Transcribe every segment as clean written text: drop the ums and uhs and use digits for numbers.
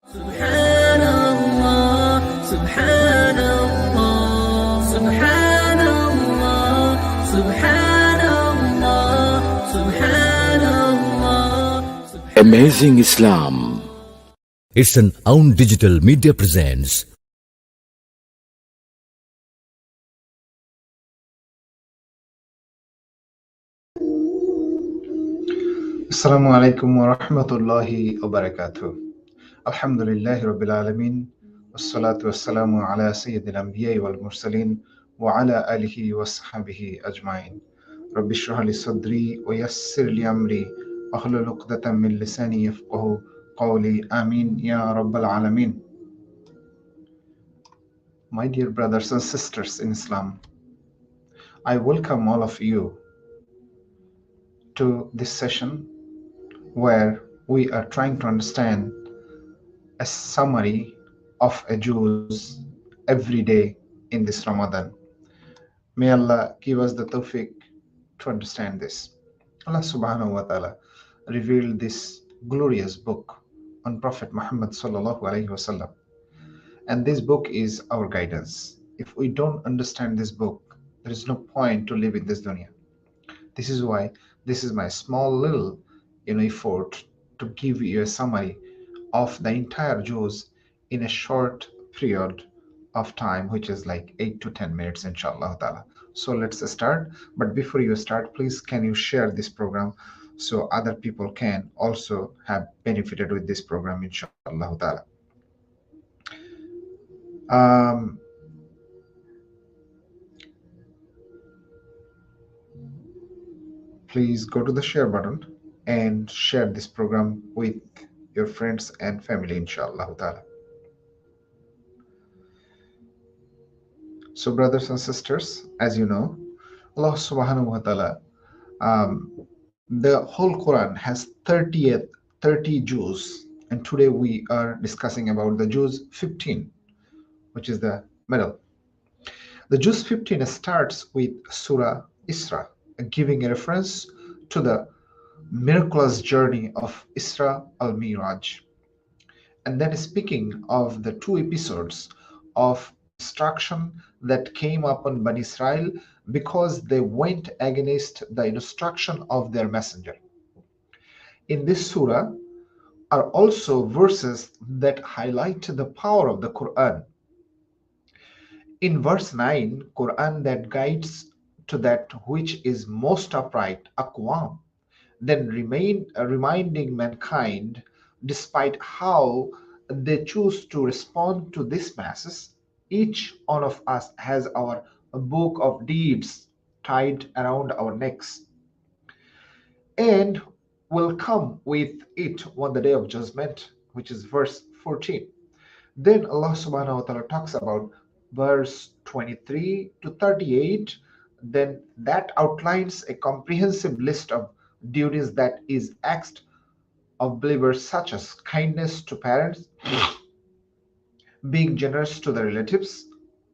Subhanallah, Subhanallah, Subhanallah, Subhanallah, Subhanallah. Amazing Islam. It's an Aouun Digital Media presents. Assalamu alaikum wa rahmatullahi wa barakatuh. Alhamdulillahi rabbil alameen. Wassalatu wassalamu ala sayyidil anbiya'i wal mursaleen wa ala alihi wa sahbihi ajma'in. Rabbi shrah li sadri wa yassir li amri wahlul 'uqdatam min lisani yafqahu qawli. Ameen ya rabbal alameen. My dear brothers and sisters in Islam, I welcome all of you to this session where we are trying to understand a summary of a Juz every day in this Ramadan. May Allah give us the tawfiq to understand this. Allah Subhanahu O'tala revealed this glorious book on Prophet Muhammad sallallahu alaihi wasallam, and this book is our guidance. If we don't understand this book, there is no point to live in this dunya. This is why this is my small little effort to give you a summary of the entire Juz in a short period of time, which is like 8 to 10 minutes, inshallah ta'ala. So let's start. But before you start, please can you share this program so other people can also have benefited with this program, inshallah ta'ala. Please go to the share button and share this program with your friends and family, inshallah ta'ala. So brothers and sisters, as you know, Allah Subhanahu O'tala, the whole Quran has 30 Juz, and today we are discussing about the Juz-15, which is the middle. The Juz-15 starts with Surah Isra, giving a reference to the miraculous journey of Isra al-Miraj, and then speaking of the 2 episodes of instruction that came upon Bani Israel because they went against the instruction of their messenger. In this surah are also verses that highlight the power of the Quran. In verse 9, Quran that guides to that which is most upright, a quan, then reminding mankind, despite how they choose to respond to this masses, each one of us has our book of deeds tied around our necks, and will come with it on the day of judgment, which is verse 14. Then Allah Subhanahu O'tala talks about verse 23 to 38, then that outlines a comprehensive list of duties that is asked of believers, such as kindness to parents, being generous to the relatives,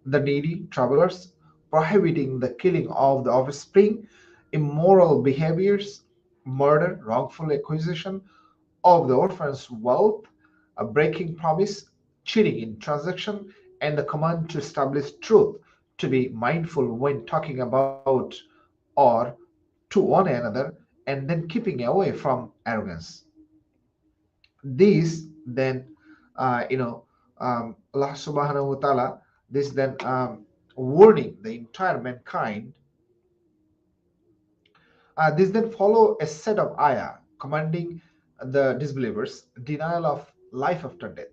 the needy, travelers, prohibiting the killing of the offspring, immoral behaviors, murder, wrongful acquisition of the orphan's wealth, breaking promise, cheating in transaction, and the command to establish truth, to be mindful when talking about or to one another, and then keeping away from arrogance. These then, Allah Subhanahu Wa Ta'ala, this then warning the entire mankind. This then follow a set of ayah commanding the disbelievers denial of life after death.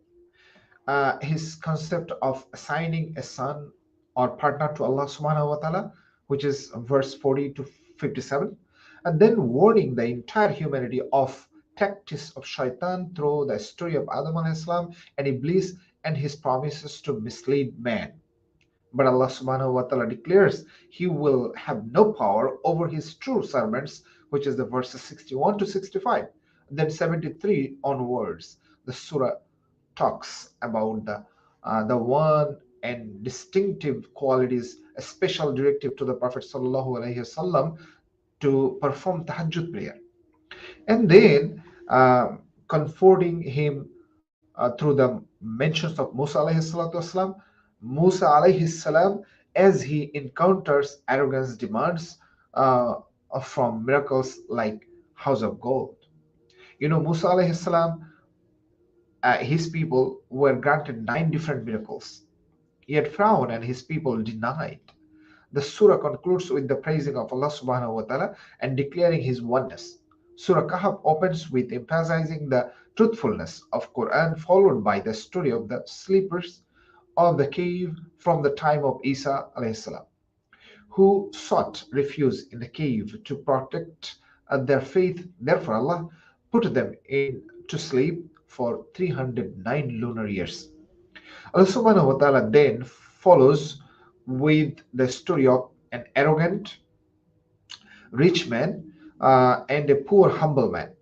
His concept of assigning a son or partner to Allah Subhanahu Wa Ta'ala, which is verse 40 to 57, and then warning the entire humanity of tactics of shaitan through the story of Adam alayhi salam and Iblis and his promises to mislead man. But Allah Subhanahu Wa Ta'ala declares he will have no power over his true servants, which is the verses 61 to 65. Then 73 onwards, the surah talks about the one and distinctive qualities, a special directive to the Prophet Sallallahu Alaihi Wasallam to perform tahajjud prayer, and then comforting him through the mentions of Musa alayhi salatu wasalam. Musa alayhi salam, as he encounters arrogance, demands from miracles like house of gold. Musa alayhi salam, his people were granted 9 different miracles, yet Pharaoh and his people denied. The surah concludes with the praising of Allah Subhanahu O'tala and declaring His oneness. Surah Kahf opens with emphasizing the truthfulness of Quran, followed by the story of the sleepers of the cave from the time of Isa alayhi salam, who sought refuge in the cave to protect their faith. Therefore, Allah put them in to sleep for 309 lunar years. Allah Subhanahu wa Ta'ala then follows with the story of an arrogant rich man and a poor humble man,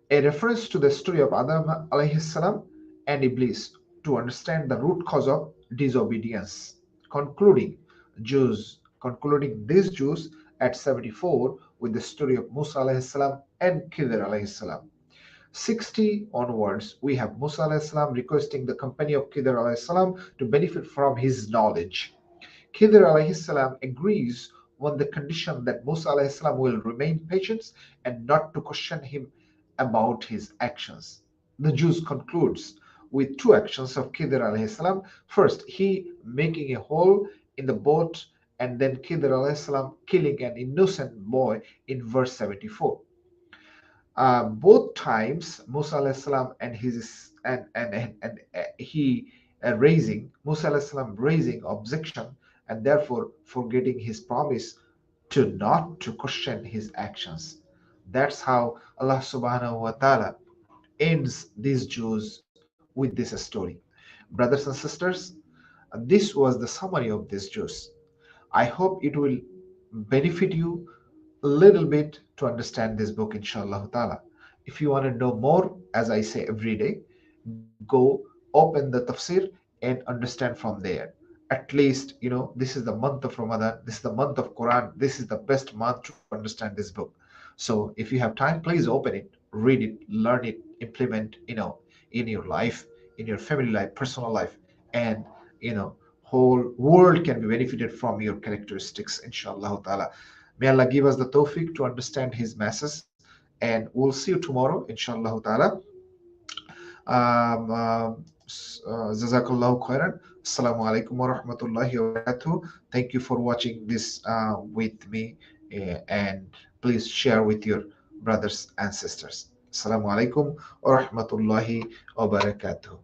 a reference to the story of Adam alayhi salam and Iblis to understand the root cause of disobedience, concluding concluding these Jews at 74 with the story of Musa alayhi salam and Khidr alayhi salam. 60 onwards, we have Musa alayhi salam requesting the company of Khidr alayhi salam to benefit from his knowledge. Khidr alayhi salam agrees on the condition that Musa alayhi salam will remain patient and not to question him about his actions. The Jews concludes with 2 actions of Khidr alayhi salam. First, he making a hole in the boat, and then Khidr alayhi salam killing an innocent boy in verse 74. Both times Musa alayhi salam and his and he raising Musa alayhi salam raising objection and therefore forgetting his promise to not to question his actions. That's how Allah Subhanahu wa Ta'ala ends these Jews with this story. Brothers and sisters, this was the summary of these Jews. I hope it will benefit you a little bit to understand this book, inshallah ta'ala. If you want to know more, as I say every day, go open the tafsir and understand from there. At least, this is the month of Ramadan, this is the month of Quran, this is the best month to understand this book. So if you have time, please open it, read it, learn it, implement, in your life, in your family life, personal life, and whole world can be benefited from your characteristics, inshallah ta'ala. May Allah give us the tawfiq to understand His message, and we'll see you tomorrow, inshallah ta'ala. Jazakallahu khairan. Assalamu alaikum wa rahmatullahi wa barakatuh. Thank you for watching this with me, and please share with your brothers and sisters. Assalamu alaikum wa rahmatullahi wa barakatuh.